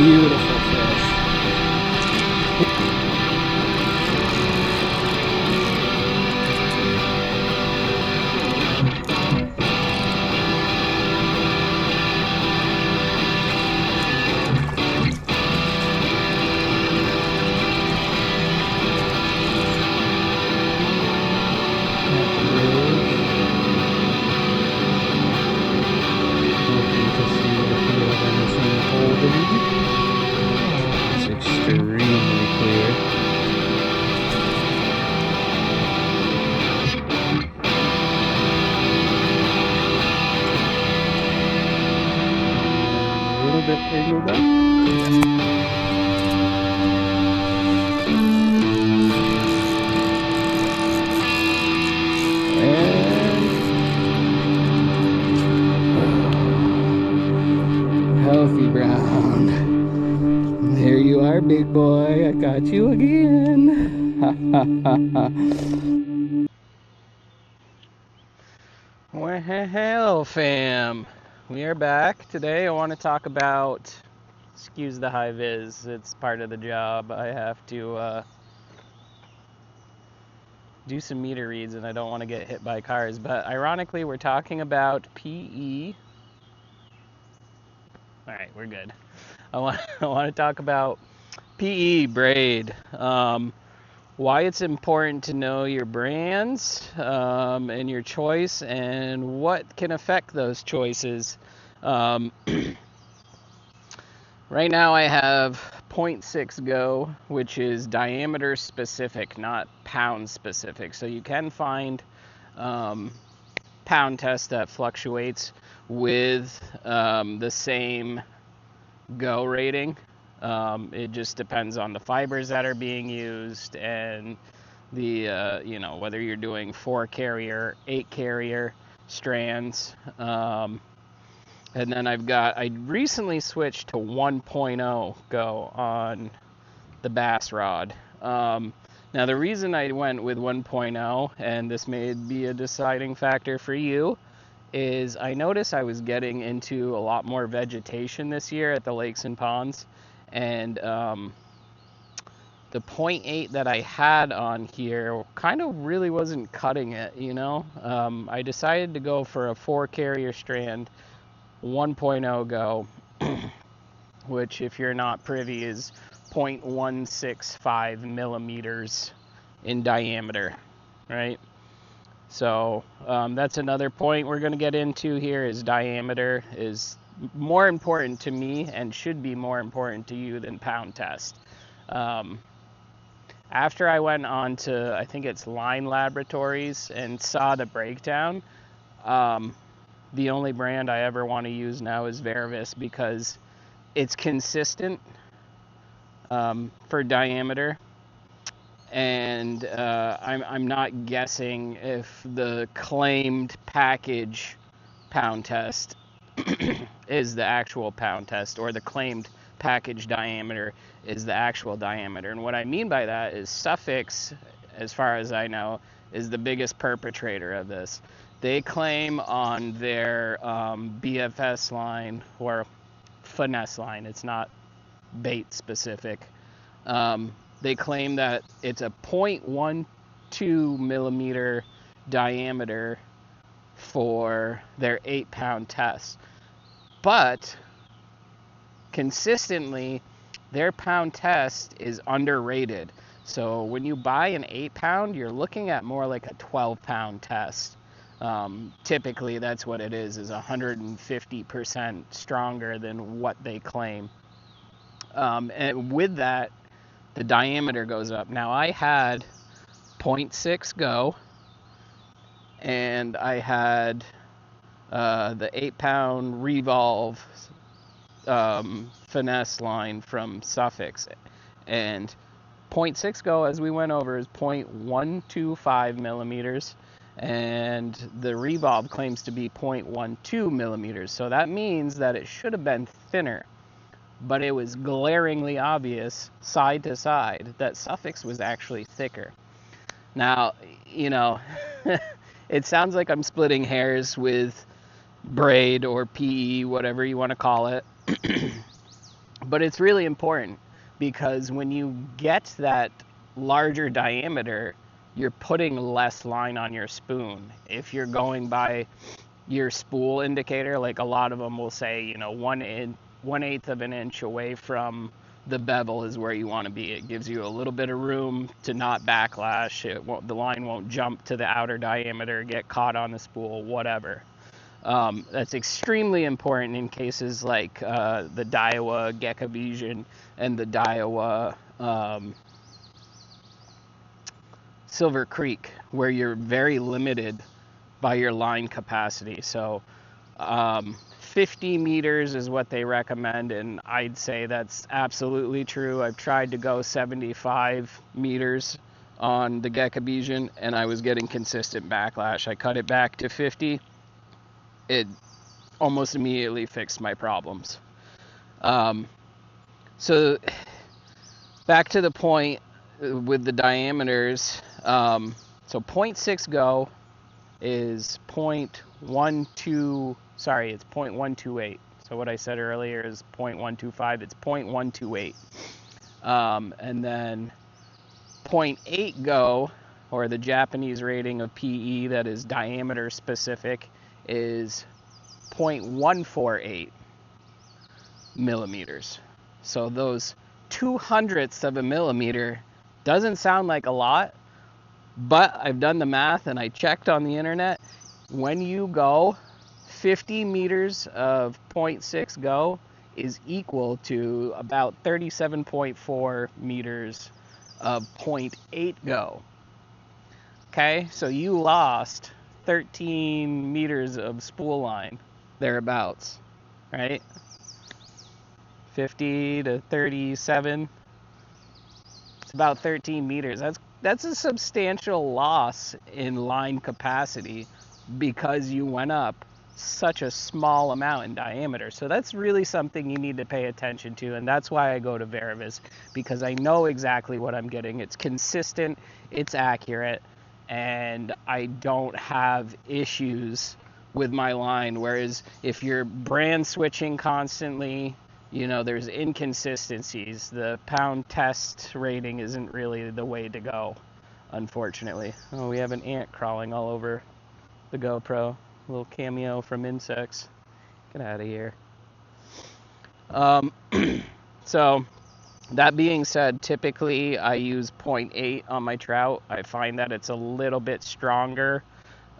Beautiful fish. It's extremely clear. A little bit tangled up. Healthy brown. There you are, big boy. I got you again. Well, fam. We are back. Today I want to talk about, excuse the high vis, it's part of the job. I have to do some meter reads and I don't want to get hit by cars. But ironically, we're talking about PE. All right, we're good. I want to talk about PE braid. Why it's important to know your brands and your choice and what can affect those choices. Right now I have 0.6 go, which is diameter specific, not pound specific. So you can find pound test that fluctuates with the same go rating. It just depends on the fibers that are being used and the whether you're doing 4 carrier, 8 carrier strands. And then I recently switched to 1.0 go on the bass rod. Now the reason I went with 1.0, and this may be a deciding factor for you, is I noticed I was getting into a lot more vegetation this year at the lakes and ponds. And the 0.8 that I had on here kind of really wasn't cutting it, I decided to go for a 4 carrier strand, 1.0 go, which if you're not privy is 0.165 millimeters in diameter, right? So that's another point we're going to get into here, is diameter is more important to me and should be more important to you than pound test. After I went on to, I think it's Line Laboratories, and saw the breakdown, the only brand I ever want to use now is Verivis, because it's consistent for diameter. And I'm not guessing if the claimed package pound test is the actual pound test, or the claimed package diameter is the actual diameter. And what I mean by that is Suffix, as far as I know, is the biggest perpetrator of this. They claim on their BFS line, or finesse line, it's not bait specific, they claim that it's a 0.12 millimeter diameter for their 8-pound test. But consistently, their pound test is underrated. So when you buy an 8-pound, you're looking at more like a 12-pound test. Typically, that's what it is 150% stronger than what they claim. And with that, the diameter goes up. Now, I had 0.6 go, and I had the 8-pound Revolve finesse line from Suffix, and 0.6 go, as we went over, is 0.125 millimeters, and the Revolve claims to be 0.12 millimeters. So that means that it should have been thinner, but it was glaringly obvious side to side that Suffix was actually thicker. Now, it sounds like I'm splitting hairs with braid or PE, whatever you want to call it. But it's really important because when you get that larger diameter, you're putting less line on your spoon. If you're going by your spool indicator, like a lot of them will say, 1/8 of an inch away from the bevel is where you want to be. It gives you a little bit of room to not backlash. The line won't jump to the outer diameter, get caught on the spool, whatever. That's extremely important in cases like the Daiwa Gecko Vision and the Daiwa Silver Creek, where you're very limited by your line capacity. So 50 meters is what they recommend, and I'd say that's absolutely true. I've tried to go 75 meters on the Gecko Vision, and I was getting consistent backlash. I cut it back to 50. It almost immediately fixed my problems. So back to the point with the diameters. So 0.6 go is 0.12, sorry, it's 0.128. So what I said earlier is 0.125, it's 0.128. And then 0.8 go, or the Japanese rating of PE that is diameter specific, is 0.148 millimeters. So those 200ths of a millimeter doesn't sound like a lot, but I've done the math and I checked on the internet. When you go 50 meters of 0.6 go is equal to about 37.4 meters of 0.8 go. Okay, so you lost 13 meters of spool line, thereabouts, right? 50 to 37, it's about 13 meters. That's a substantial loss in line capacity because you went up such a small amount in diameter. So that's really something you need to pay attention to, and that's why I go to Varivis, because I know exactly what I'm getting. It's consistent, it's accurate, and I don't have issues with my line. Whereas if you're brand switching constantly, there's inconsistencies. The pound test rating isn't really the way to go, unfortunately. Oh, we have an ant crawling all over the GoPro. A little cameo from insects. Get out of here. So that being said, typically I use 0.8 on my trout. I find that it's a little bit stronger.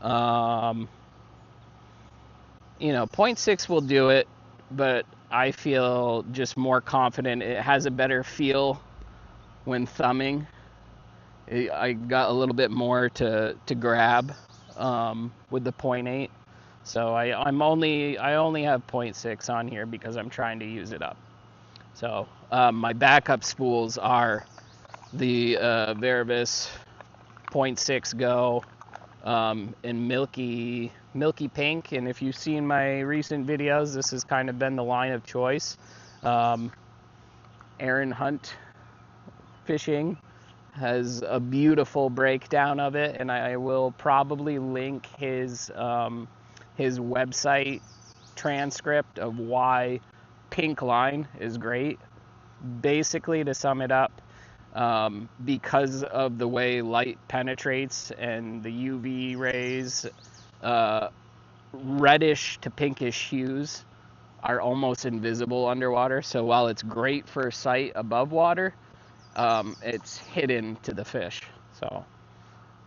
0.6 will do it, but I feel just more confident. It has a better feel when thumbing. I got a little bit more to grab with the 0.8. So I only have 0.6 on here because I'm trying to use it up. So my backup spools are the Varivis 0.6 go in milky pink, and if you've seen my recent videos, this has kind of been the line of choice. Aaron Hunt Fishing has a beautiful breakdown of it, and I will probably link his website transcript of why pink line is great. Basically, to sum it up, because of the way light penetrates and the UV rays, reddish to pinkish hues are almost invisible underwater. So while it's great for sight above water, it's hidden to the fish. So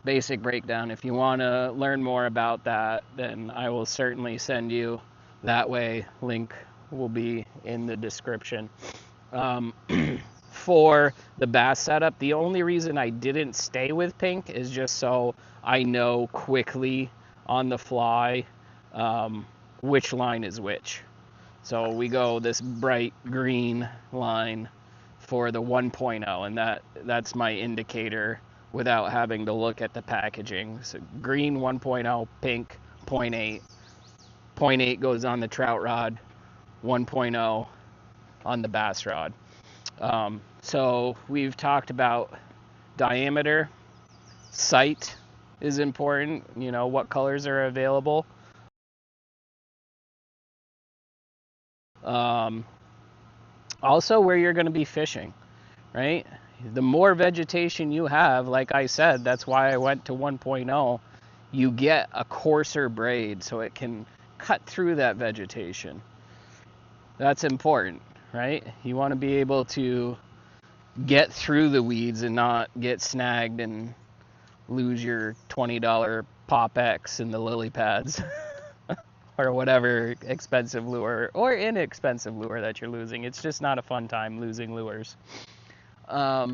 basic breakdown. If you want to learn more about that, then I will certainly send you that way. Link will be in the description. For the bass setup, the only reason I didn't stay with pink is just so I know quickly on the fly which line is which. So we go this bright green line for the 1.0, and that's my indicator without having to look at the packaging. So green 1.0, pink 0.8. 0.8 goes on the trout rod, 1.0 on the bass rod. So we've talked about diameter, sight is important, what colors are available. Also, where you're going to be fishing, right? The more vegetation you have, like I said, that's why I went to 1.0, you get a coarser braid so it can cut through that vegetation. That's important, right? You want to be able to get through the weeds and not get snagged and lose your $20 Pop X in the lily pads or whatever expensive lure or inexpensive lure that you're losing. It's just not a fun time losing lures. So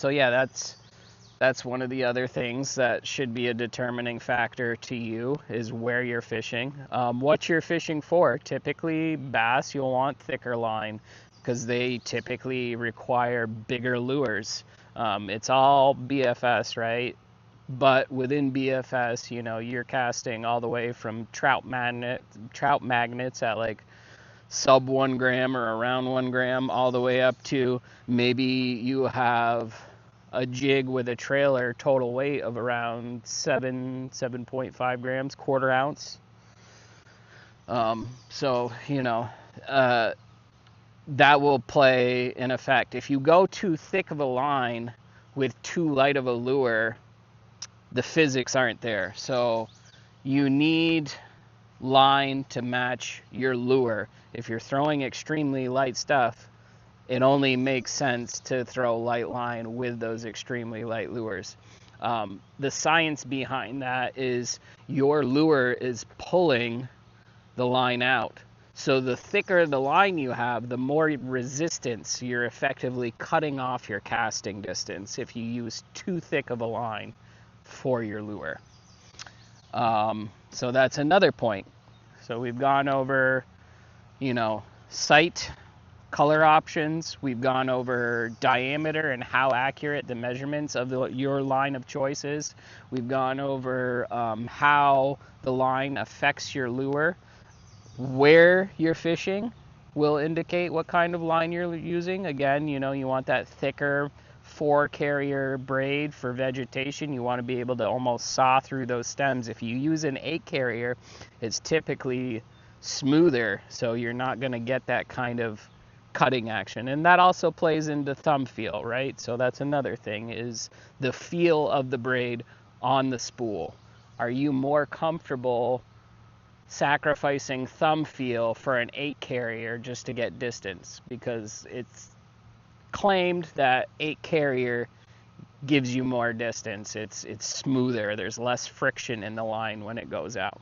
yeah, that's one of the other things that should be a determining factor to you is where you're fishing. What you're fishing for. Typically, bass, you'll want thicker line because they typically require bigger lures. It's all BFS, right? But within BFS, you know, you're casting all the way from trout magnets at like sub 1 gram or around 1 gram, all the way up to maybe you have a jig with a trailer total weight of around 7.5 grams, quarter ounce. So, you know, that will play an effect. If you go too thick of a line with too light of a lure, the physics aren't there. So you need line to match your lure. If you're throwing extremely light stuff, it only makes sense to throw light line with those extremely light lures. The science behind that is your lure is pulling the line out. So the thicker the line you have, the more resistance you're effectively cutting off your casting distance if you use too thick of a line for your lure. So that's another point. So we've gone over, you know, sight, color options. We've gone over diameter and how accurate the measurements of your line of choice is. We've gone over how the line affects your lure. Where you're fishing will indicate what kind of line you're using. Again, you know, you want that thicker 4-carrier braid for vegetation. You want to be able to almost saw through those stems. If you use an 8-carrier, it's typically smoother, so you're not going to get that kind of cutting action. And that also plays into thumb feel, right? So that's another thing, is the feel of the braid on the spool. Are you more comfortable sacrificing thumb feel for an 8-carrier just to get distance? Because it's claimed that 8-carrier gives you more distance. It's smoother. There's less friction in the line when it goes out.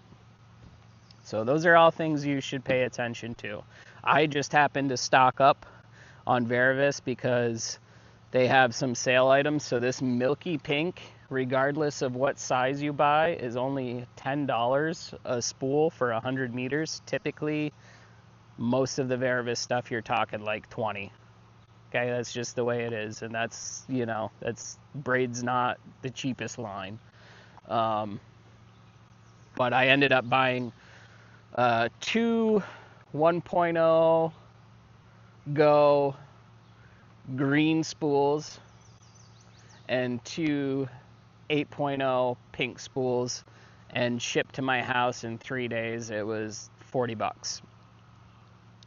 So those are all things you should pay attention to. I just happened to stock up on Verivis because they have some sale items. So this milky pink, regardless of what size you buy, is only $10 a spool for 100 meters. Typically, most of the Verivis stuff, you're talking like 20. Okay, that's just the way it is. And that's, you know, Braid's not the cheapest line. But I ended up buying 2 1.0 Go green spools and 2 8.0 pink spools, and shipped to my house in 3 days. It was $40.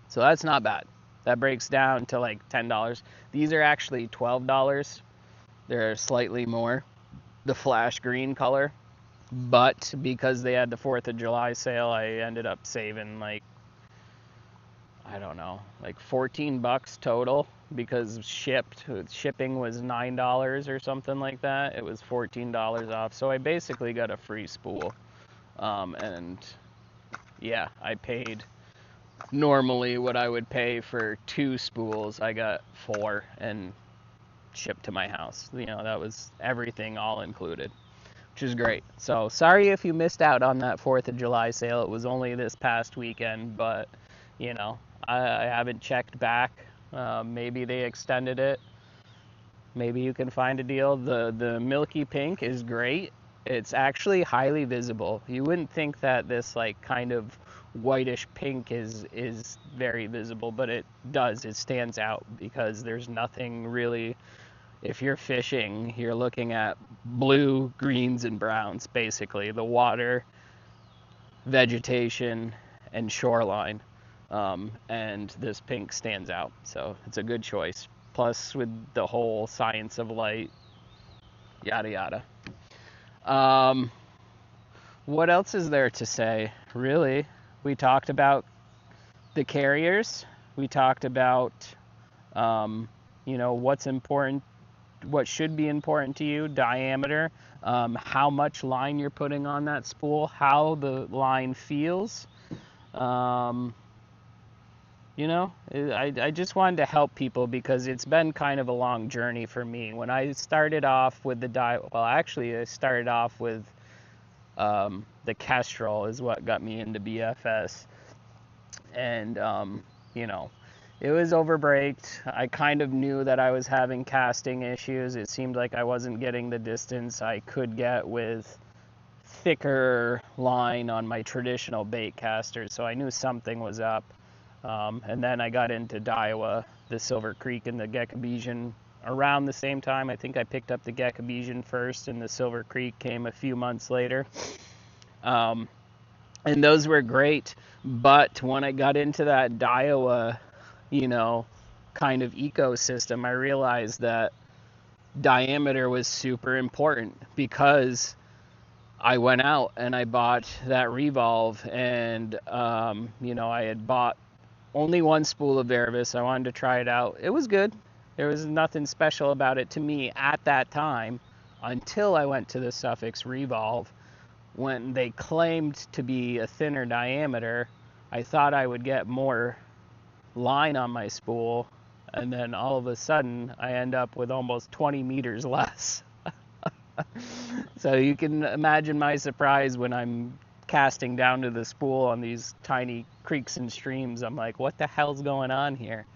So that's not bad. That breaks down to like $10. These are actually $12. They're slightly more, the flash green color. But because they had the 4th of July sale, I ended up saving like, I don't know, like $14 total, because shipping was $9 or something like that. It was $14 off. So I basically got a free spool. And yeah, I paid normally what I would pay for 2 spools. I got 4 and shipped to my house. You know, that was everything all included, which is great. So sorry if you missed out on that 4th of July sale. It was only this past weekend, but you know, I haven't checked back. Maybe they extended it. Maybe you can find a deal. The milky pink is great. It's actually highly visible. You wouldn't think that this like kind of whitish pink is very visible, but it does. It stands out because there's nothing really. If you're fishing, you're looking at blue, greens, and browns, basically. The water, vegetation, and shoreline. and this pink stands out, so it's a good choice. Plus, with the whole science of light, yada yada. Um, what else is there to say? Really, we talked about the carriers. We talked about, um, what's important, what should be important to you, diameter, how much line you're putting on that spool, how the line feels. Um, I just wanted to help people because it's been kind of a long journey for me. When I started off with I started off with the Kestrel is what got me into BFS. And, it was overbraked. I kind of knew that I was having casting issues. It seemed like I wasn't getting the distance I could get with thicker line on my traditional bait casters, so I knew something was up. And then I got into Daiwa, the Silver Creek, and the Gekabesian around the same time. I think I picked up the Gekabesian first, and the Silver Creek came a few months later. And those were great, but when I got into that Daiwa, kind of ecosystem, I realized that diameter was super important because I went out and I bought that Revolve, and I had bought only one spool of Verivis. I wanted to try it out. It was good. There was nothing special about it to me at that time until I went to the Suffix Revolve. When they claimed to be a thinner diameter, I thought I would get more line on my spool, and then all of a sudden I end up with almost 20 meters less. So you can imagine my surprise when I'm casting down to the spool on these tiny creeks and streams. I'm like, what the hell's going on here?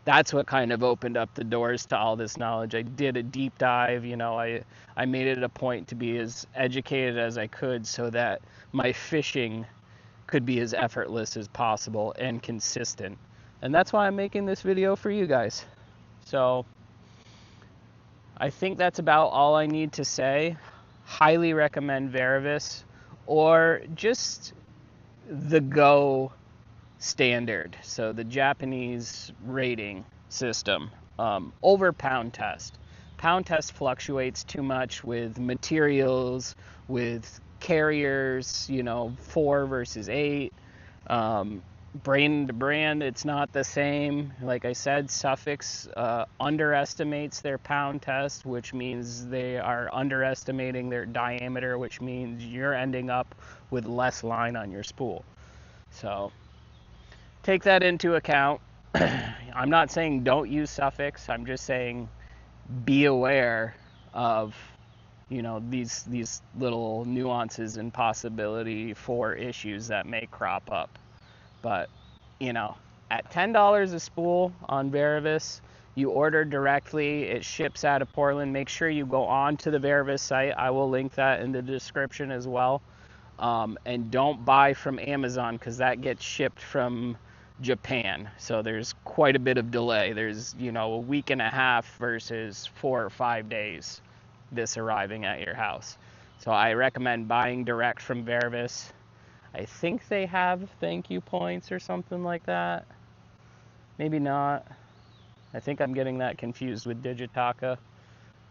That's what kind of opened up the doors to all this knowledge. I did a deep dive. I made it a point to be as educated as I could so that my fishing could be as effortless as possible and consistent. And that's why I'm making this video for you guys. So I think that's about all I need to say. Highly recommend Verivis, or just the Go standard, so the Japanese rating system, over pound test. Pound test fluctuates too much with materials, with carriers, 4 versus 8. Brand to brand, it's not the same. Like I said, Suffix underestimates their pound test, which means they are underestimating their diameter, which means you're ending up with less line on your spool. So take that into account. I'm not saying don't use Suffix. I'm just saying be aware of these little nuances and possibility for issues that may crop up. But at $10 a spool on Verivis, you order directly, it ships out of Portland. Make sure you go on to the Verivis site. I will link that in the description as well. And don't buy from Amazon, because that gets shipped from Japan, so there's quite a bit of delay. There's a week and a half versus 4 or 5 days this arriving at your house. So I recommend buying direct from Verivis. I think they have thank you points or something like that. Maybe not. I think I'm getting that confused with Digitaka,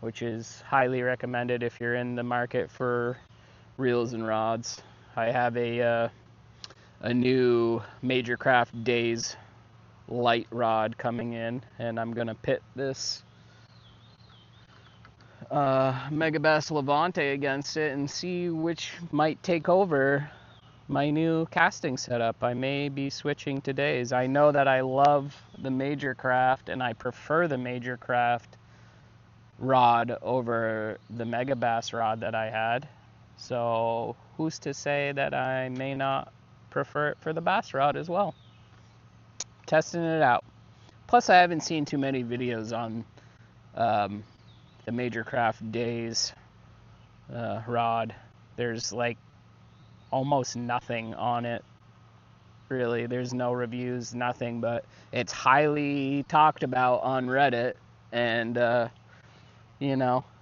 which is highly recommended if you're in the market for reels and rods. I have a new Major Craft Days light rod coming in, and I'm gonna pit this Megabass Levante against it and see which might take over my new casting setup. I may be switching to Days. I know that I love the Major Craft, and I prefer the Major Craft rod over the Megabass rod that I had. So who's to say that I may not prefer it for the bass rod as well? Testing it out. Plus, I haven't seen too many videos on the Major Craft Days rod. There's like almost nothing on it, really. There's no reviews, nothing, but it's highly talked about on Reddit, and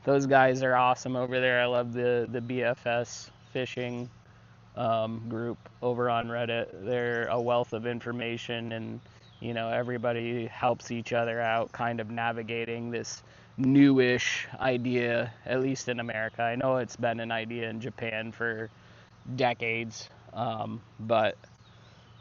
those guys are awesome over there. I love the BFS fishing group over on Reddit. They're a wealth of information, and everybody helps each other out, kind of navigating this newish idea, at least in America. I know it's been an idea in Japan for decades, but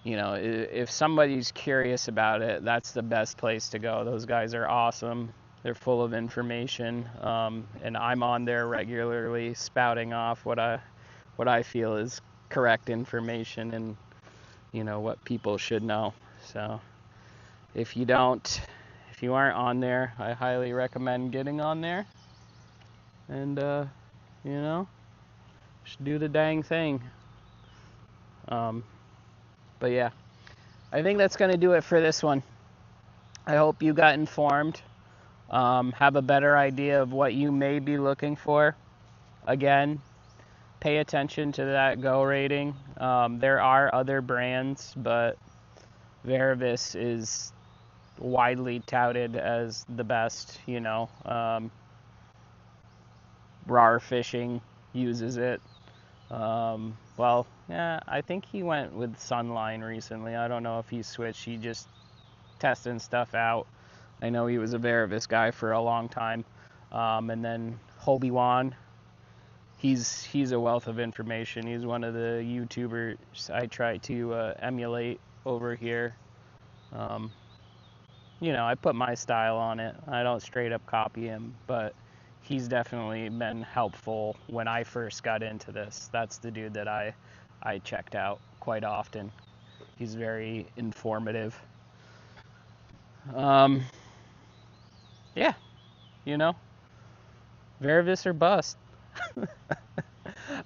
if somebody's curious about it, that's the best place to go. Those guys are awesome. They're full of information, and I'm on there regularly spouting off what I feel is correct information and what people should know. So if you aren't on there, I highly recommend getting on there and just do the dang thing. But yeah, I think that's going to do it for this one. I hope you got informed, have a better idea of what you may be looking for. Again, pay attention to that go rating. There are other brands, but Verivis is widely touted as the best. RAR Fishing uses it. Well, yeah, I think he went with Sunline recently. I don't know if he switched. He just testing stuff out. I know he was a Verivis guy for a long time. And then Hobie Wan, he's a wealth of information. He's one of the YouTubers I try to emulate over here. I put my style on it. I don't straight up copy him, but he's definitely been helpful when I first got into this. That's the dude that I checked out quite often. He's very informative. Yeah, Verivis or bust.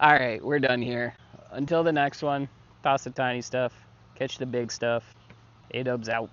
All right, we're done here. Until the next one, toss the tiny stuff, catch the big stuff. A-Dubs out.